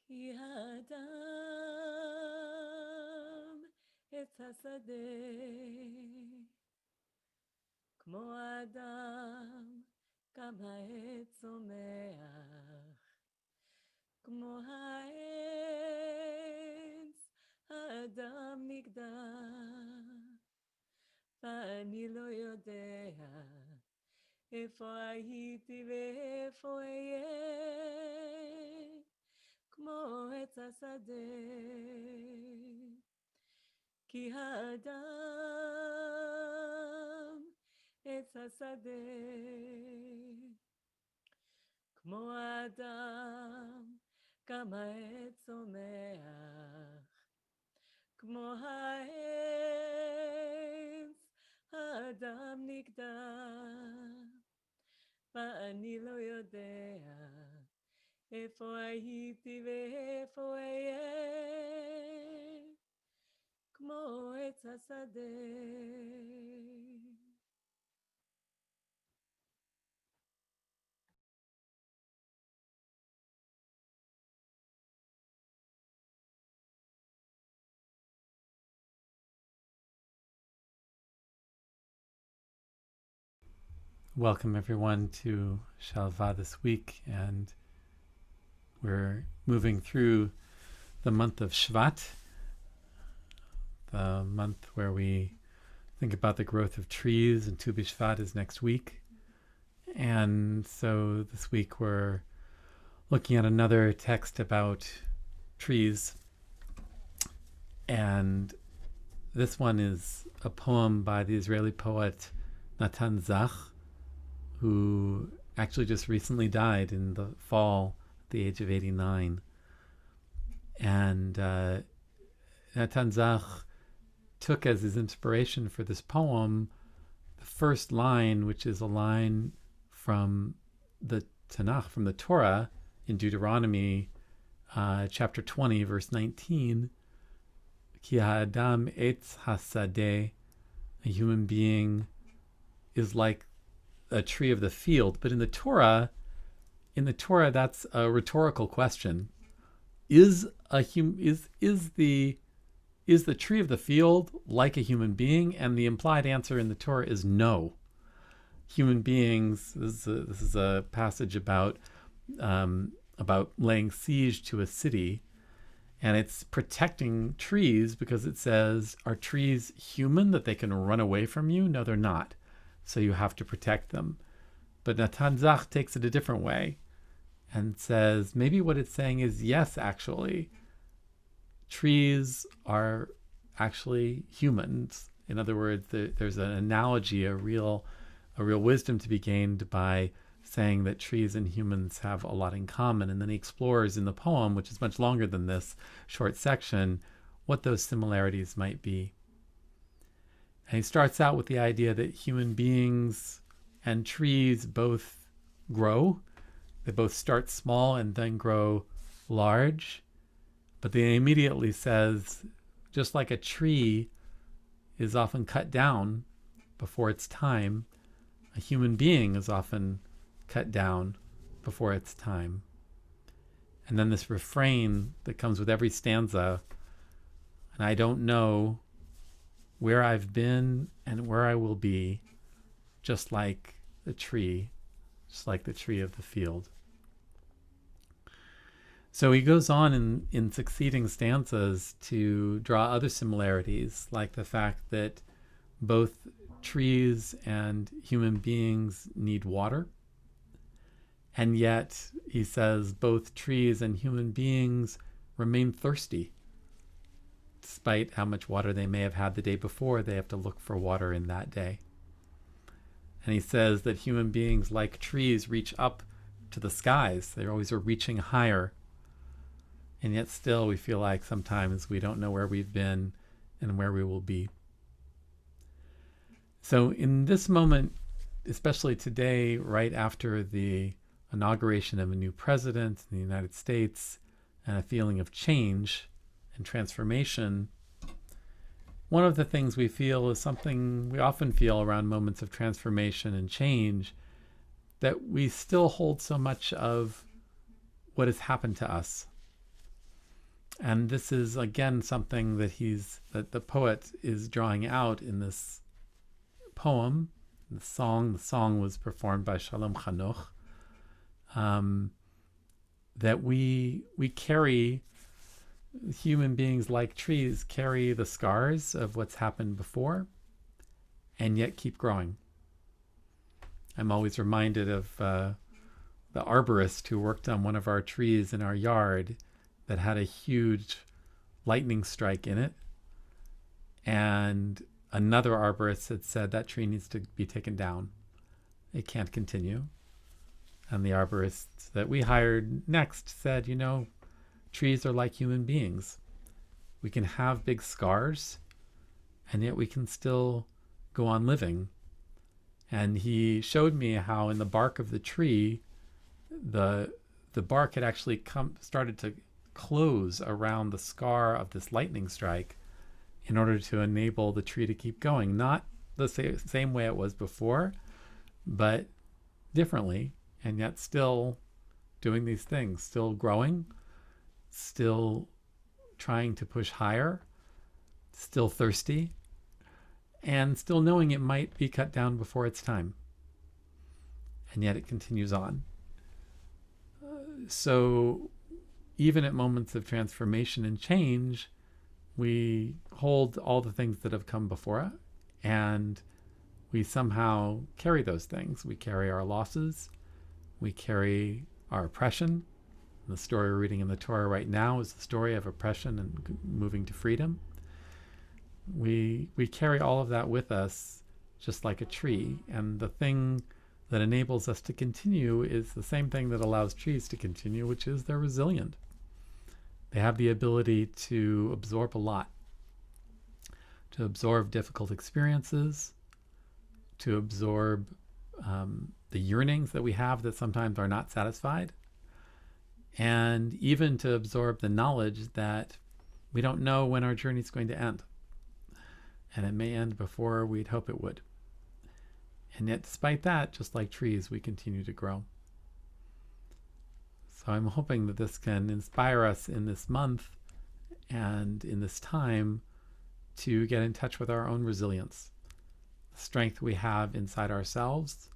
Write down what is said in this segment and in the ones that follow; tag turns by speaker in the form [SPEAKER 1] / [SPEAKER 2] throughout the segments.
[SPEAKER 1] כי האדם עץ השדה, כמו האדם גם העץ צומח, כמו העץ האדם נגדע, ואני לא יודע איפה הייתי ואיפה אהיה, כמו עץ השדה. כי האדם עץ השדה, כמו האדם גם העץ צומח, כמו העץ האדם נגדע, ואני לא יודע איפה הייתי ואיפה אהיה, כמו עץ השדה.
[SPEAKER 2] Welcome everyone to Shalvah this week, and we're moving through the month of Shvat, the month where we think about the growth of trees, and Tu B'Shvat is next week. And so this week we're looking at another text about trees, and this one is a poem by the Israeli poet Natan Zach, who actually just recently died in the fall at the age of 89. And Natan Zach took as his inspiration for this poem the first line, which is a line from the Tanakh, from the Torah, in Deuteronomy chapter 20, verse 19. Ki ha'adam etz ha-Sadeh, a human being is like a tree of the field. But in the Torah, that's a rhetorical question. Is the tree of the field like a human being? And the implied answer in the Torah is no. Human beings. This is a passage about laying siege to a city, and it's protecting trees because it says, are trees human that they can run away from you? No, they're not. So you have to protect them. But Natan Zach takes it a different way and says, maybe what it's saying is, yes, actually, trees are actually humans. In other words, there's an analogy, a real wisdom to be gained by saying that trees and humans have a lot in common. And then he explores in the poem, which is much longer than this short section, what those similarities might be. And he starts out with the idea that human beings and trees both grow. They both start small and then grow large. But then he immediately says, just like a tree is often cut down before its time, a human being is often cut down before its time. And then this refrain that comes with every stanza, and I don't know where I've been and where I will be, just like the tree of the field. So he goes on in succeeding stanzas to draw other similarities, like the fact that both trees and human beings need water. And yet, he says, both trees and human beings remain thirsty. Despite how much water they may have had the day before, they have to look for water in that day. And he says that human beings, like trees, reach up to the skies. They always are reaching higher. And yet still we feel like sometimes we don't know where we've been and where we will be. So in this moment, especially today, right after the inauguration of a new president in the United States and a feeling of change and transformation, one of the things we feel is something we often feel around moments of transformation and change, that we still hold so much of what has happened to us. And this is again something that the poet is drawing out in this poem, the song. The song was performed by Shalom Hanoch. That we carry, human beings like trees carry the scars of what's happened before, and yet keep growing. I'm always reminded of the arborist who worked on one of our trees in our yard that had a huge lightning strike in it. And another arborist had said that tree needs to be taken down. It can't continue. And the arborist that we hired next said, trees are like human beings. We can have big scars, and yet we can still go on living. And he showed me how in the bark of the tree, the bark had actually started to close around the scar of this lightning strike in order to enable the tree to keep going. Not the same way it was before, but differently, and yet still doing these things, still growing, still trying to push higher, still thirsty, and still knowing it might be cut down before its time. And yet it continues on. So even at moments of transformation and change, we hold all the things that have come before, and we somehow carry those things. We carry our losses. We carry our oppression. The story we're reading in the Torah right now is the story of oppression and moving to freedom. We carry all of that with us, just like a tree. And the thing that enables us to continue is the same thing that allows trees to continue, which is they're resilient. They have the ability to absorb a lot, to absorb difficult experiences, to absorb the yearnings that we have that sometimes are not satisfied, and even to absorb the knowledge that we don't know when our journey is going to end. And it may end before we'd hope it would. And yet, despite that, just like trees, we continue to grow. So I'm hoping that this can inspire us in this month and in this time to get in touch with our own resilience. The strength we have inside ourselves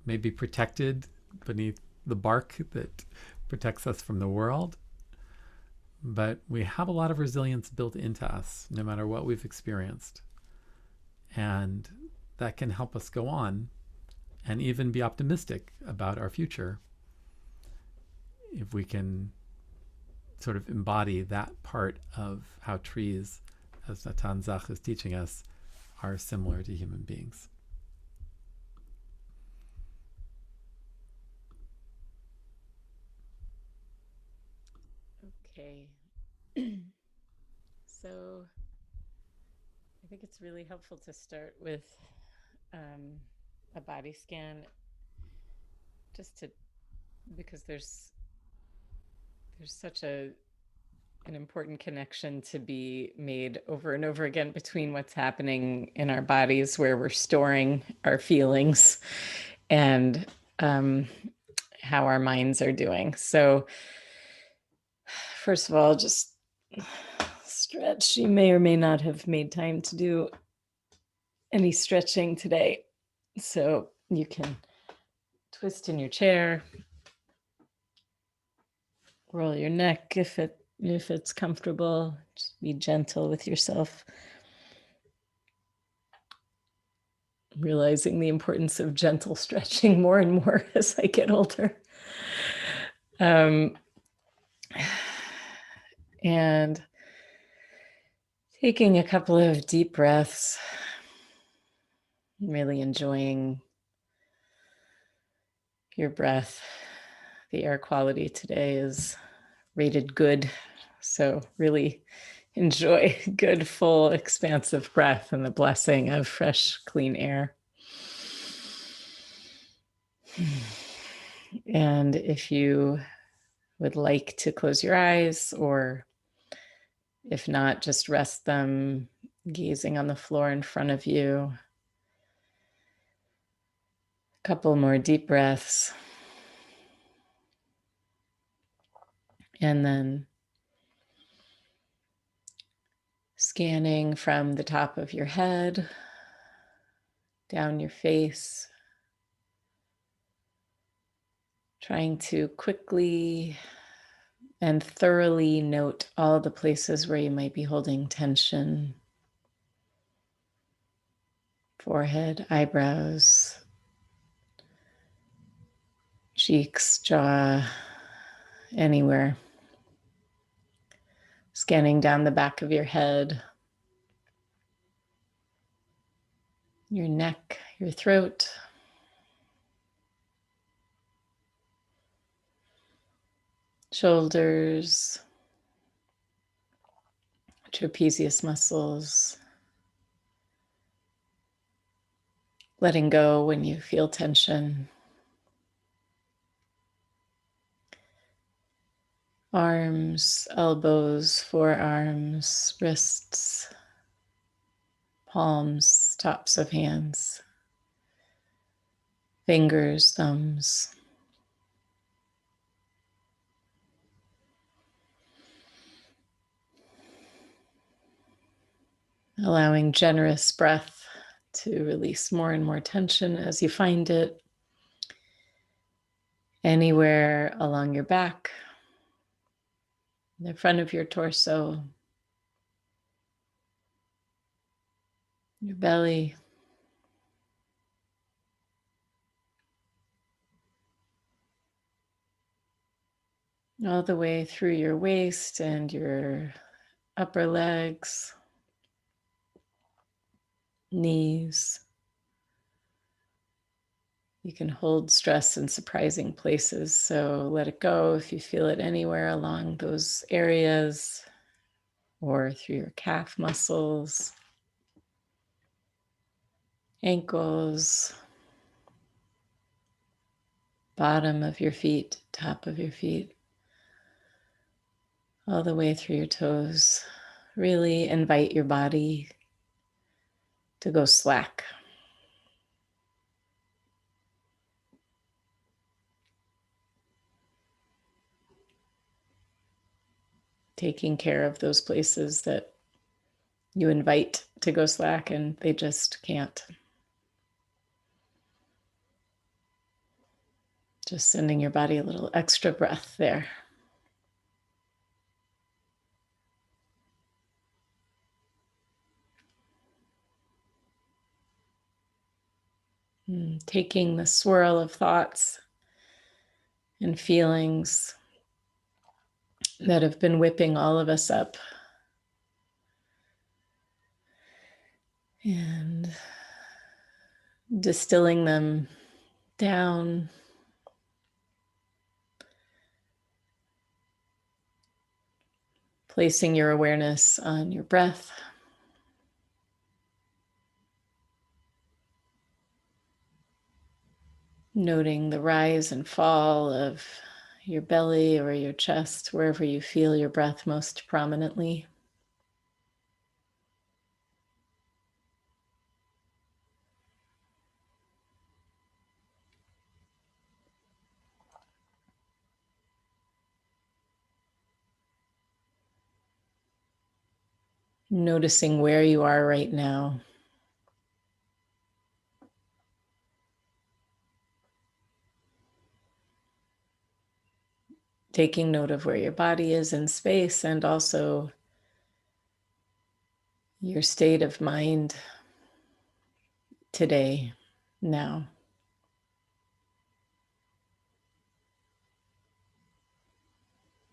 [SPEAKER 2] may be protected beneath the bark that protects us from the world, but we have a lot of resilience built into us, no matter what we've experienced. And that can help us go on and even be optimistic about our future if we can sort of embody that part of how trees, as Natan Zach is teaching us, are similar to human beings.
[SPEAKER 1] Okay. So I think it's really helpful to start with a body scan, because there's such an important connection to be made over and over again between what's happening in our bodies, where we're storing our feelings, and how our minds are doing. So first of all, just stretch. You may or may not have made time to do any stretching today, so you can twist in your chair, roll your neck if it's comfortable. Just be gentle with yourself, realizing the importance of gentle stretching more and more as I get older. And taking a couple of deep breaths, really enjoying your breath. The air quality today is rated good, so really enjoy good, full, expansive breath and the blessing of fresh, clean air. And if you would like to close your eyes, or if not, just rest them, gazing on the floor in front of you. A couple more deep breaths. And then Scanning from the top of your head, down your face, trying to quickly and thoroughly note all the places where you might be holding tension. Forehead, eyebrows, cheeks, jaw, anywhere. Scanning down the back of your head, your neck, your throat, shoulders, trapezius muscles. Letting go when you feel tension. Arms, elbows, forearms, wrists, palms, tops of hands, fingers, thumbs. Allowing generous breath to release more and more tension as you find it anywhere along your back, the front of your torso, your belly, all the way through your waist and your upper legs, knees. You can hold stress in surprising places, so let it go if you feel it anywhere along those areas or through your calf muscles, ankles, bottom of your feet, top of your feet, all the way through your toes. Really invite your body to go slack. Taking care of those places that you invite to go slack and they just can't. Just sending your body a little extra breath there. Taking the swirl of thoughts and feelings that have been whipping all of us up and distilling them down, placing your awareness on your breath. Noting the rise and fall of your belly or your chest, wherever you feel your breath most prominently. Noticing where you are right now. Taking note of where your body is in space and also your state of mind today, now.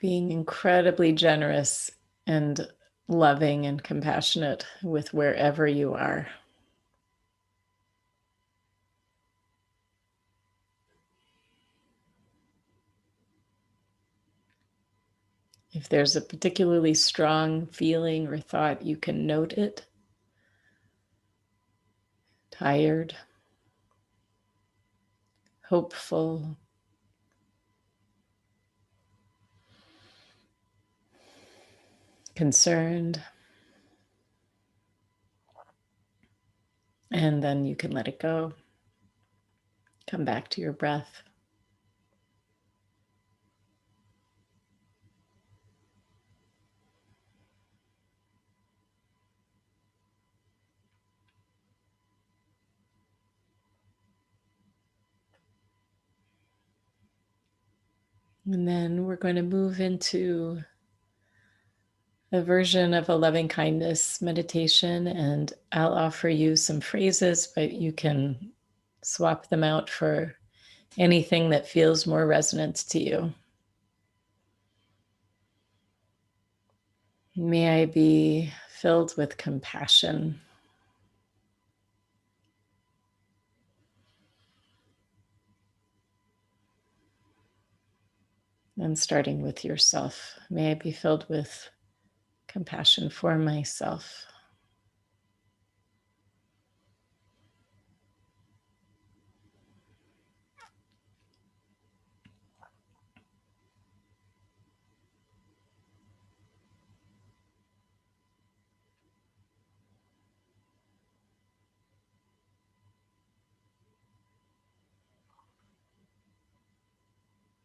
[SPEAKER 1] Being incredibly generous and loving and compassionate with wherever you are. If there's a particularly strong feeling or thought, you can note it. Tired, hopeful, concerned, and then you can let it go. Come back to your breath. And then we're going to move into a version of a loving kindness meditation, and I'll offer you some phrases, but you can swap them out for anything that feels more resonant to you. May I be filled with compassion. And starting with yourself, may I be filled with compassion for myself.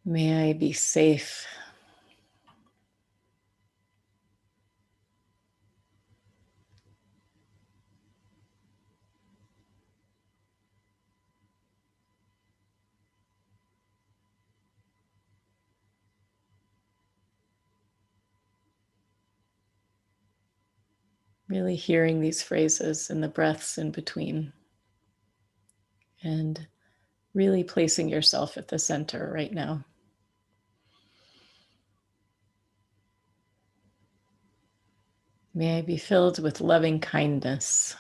[SPEAKER 1] May I be safe. Really hearing these phrases and the breaths in between, and really placing yourself at the center right now. May I be filled with loving kindness.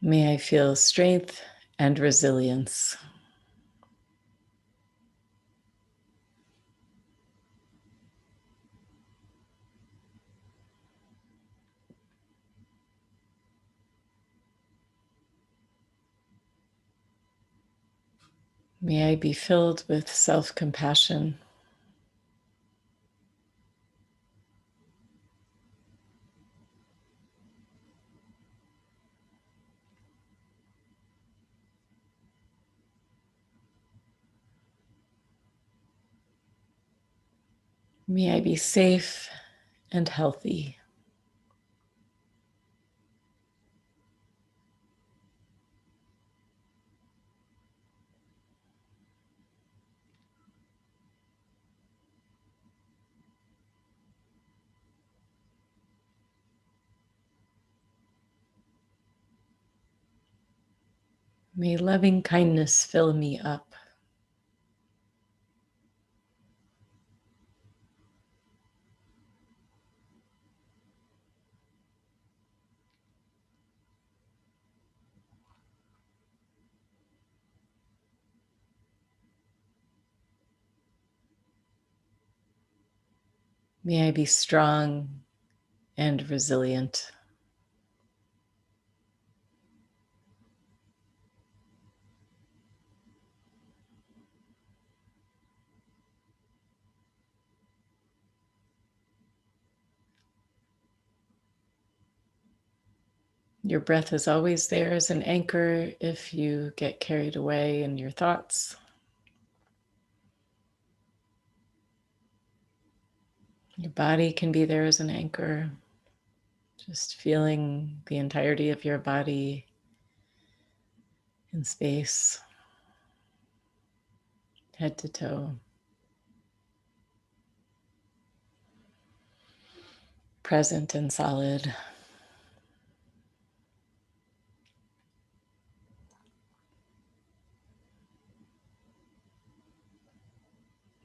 [SPEAKER 1] May I feel strength and resilience. May I be filled with self-compassion. May I be safe and healthy. May loving kindness fill me up. May I be strong and resilient. Your breath is always there as an anchor if you get carried away in your thoughts. Your body can be there as an anchor. Just feeling the entirety of your body in space, head to toe, present and solid.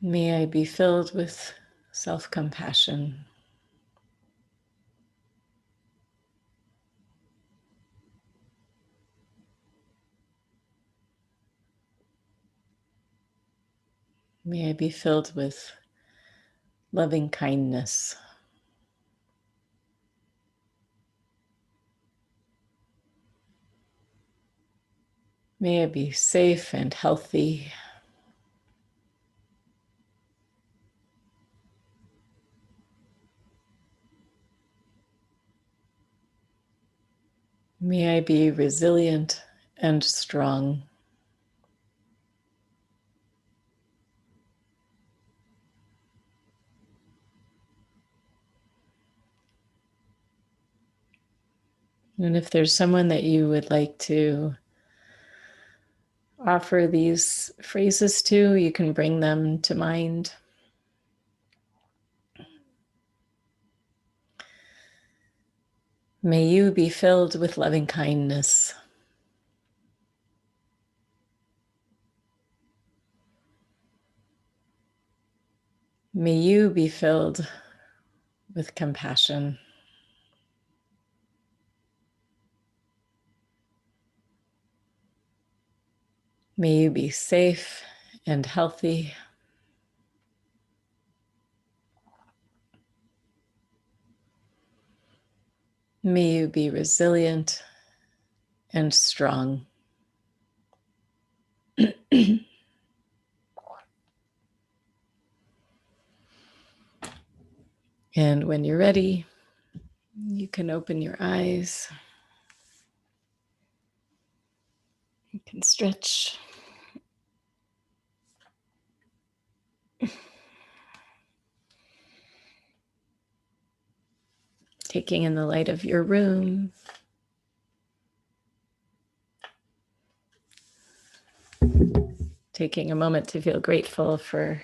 [SPEAKER 1] May I be filled with self-compassion. May I be filled with loving kindness. May I be safe and healthy. May I be resilient and strong. And if there's someone that you would like to offer these phrases to, you can bring them to mind. May you be filled with loving kindness. May you be filled with compassion. May you be safe and healthy. May you be resilient and strong. And when you're ready, you can open your eyes. You can stretch. Taking in the light of your room. Taking a moment to feel grateful for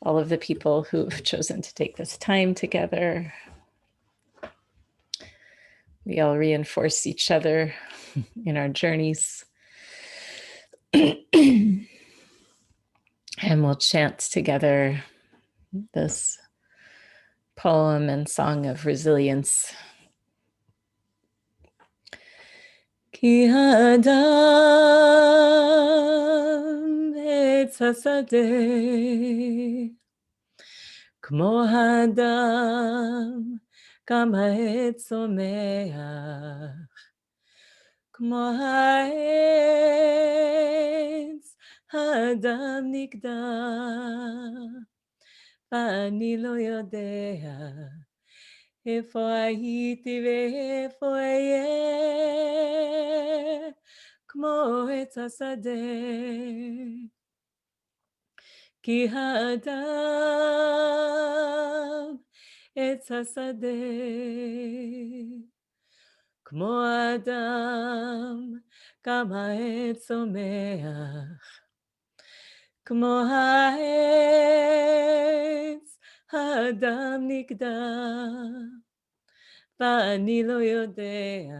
[SPEAKER 1] all of the people who've chosen to take this time together. We all reinforce each other in our journeys. And we'll chant together this poem and song of resilience. Ki ha'adam etz hasadeh כמו האדם, גם העץ צומח. כמו העץ, האדם נגדע, ואני לא יודע איפה הייתי ואיפה אהיה, כמו עץ השדה. כי האדם עץ השדה, כמו האדם גם העץ צומח, כמו העץ האדם נגדע, ואני לא יודע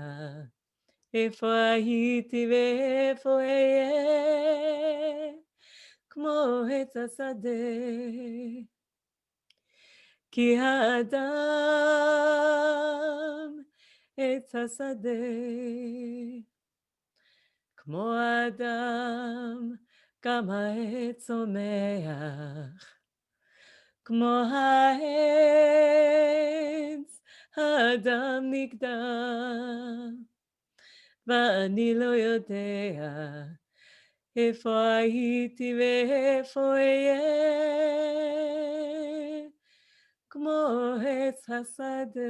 [SPEAKER 1] איפה הייתי ואיפה אהיה, כמו עץ השדה. כי האדם עץ השדה, כמו האדם גם העץ צומח, כמו העץ האדם נגדע, ואני לא יודע איפה הייתי ואיפה אהיה, כמו עץ השדה.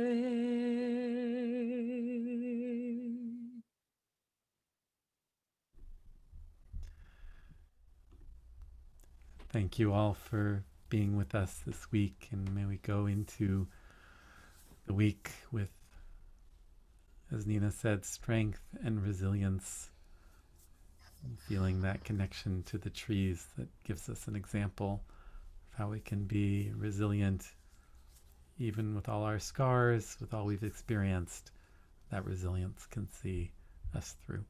[SPEAKER 2] Thank you all for being with us this week, and may we go into the week with, as Nina said, strength and resilience, and feeling that connection to the trees that gives us an example of how we can be resilient even with all our scars, with all we've experienced. That resilience can see us through.